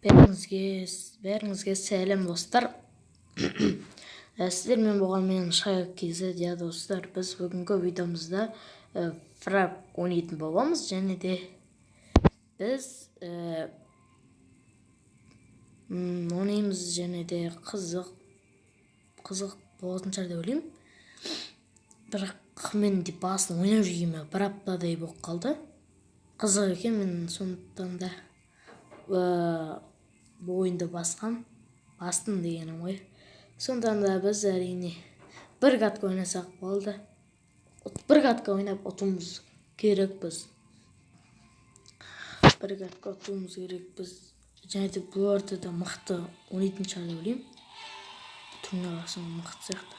Бәріңізге сәлем достар. Сіздермен болған менің Шайық KZ, достар. Біз бүгінгі видеомызда фраг ойнайтын боламыз, және де біз ойнаймыз, және де қызық болатын шығар деп ойлаймын. Бірақ мен де басын ойнап жүргеніме бір аптадай болып қалды. Қызық екен, мен сондықтан да бұл ойынды бастым дегенім ғой. Сондықтан да біз әрине бір катка ойнасақ болды. Бір катка ойнап ұтуымыз керекпіз. Және де бұл ортада мықты ойнайтын шығар деп ойлаймын. Түріне қарасам мықты сияқты.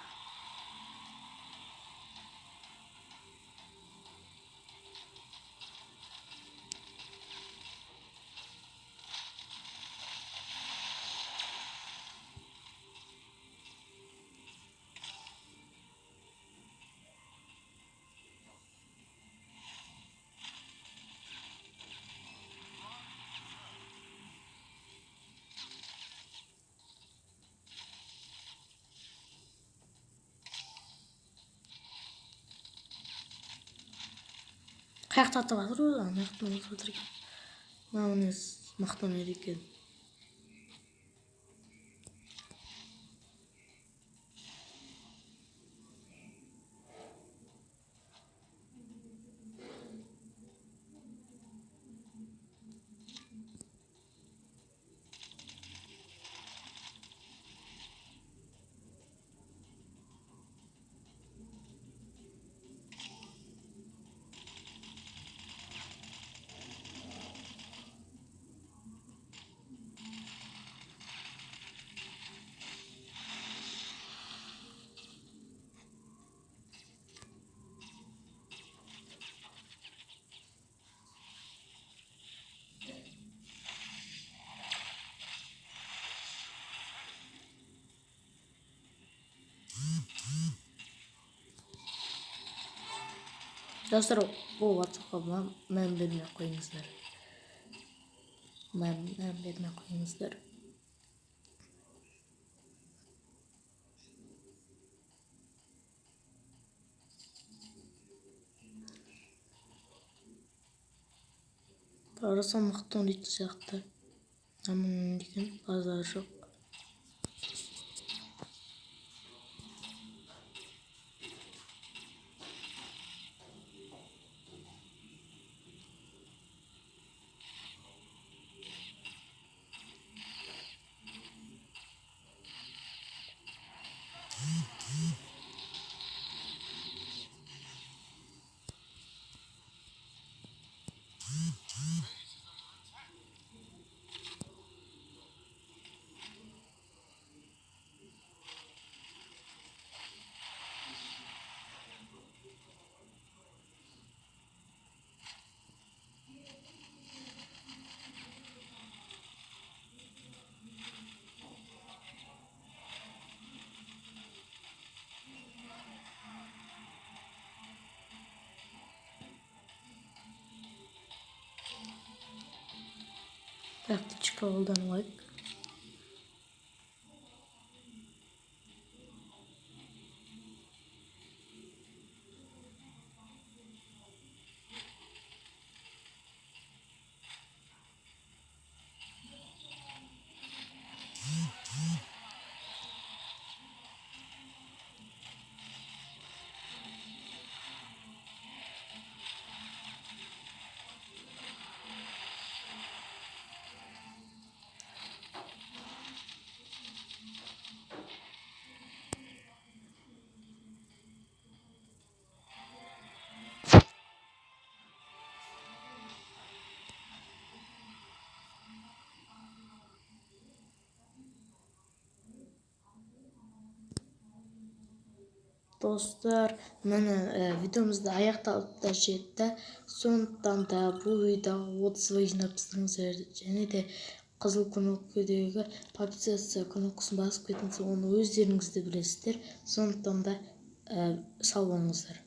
Қаяқта атып жатыр ғой, ана жақтан атып жатыр екен. Мынау мықты ойнайды екен. Достар, бұл WhatsApp-қа мән бермей қойыңыздар. Қарасам мықты ойнайтын сияқты. Амын деген базар жоқ. Тактичка қолданылайық. Достар, міне видеомызды аяқталып та жетті. Сондықтан да бұл видеоға 30 лайк жинап тастаңыздар, және де қызыл кнопкадегі подписаться кнопкасын басып кетіңіздер, оны өздеріңіз де білесіздер. Сондықтан да сау болыңыздар.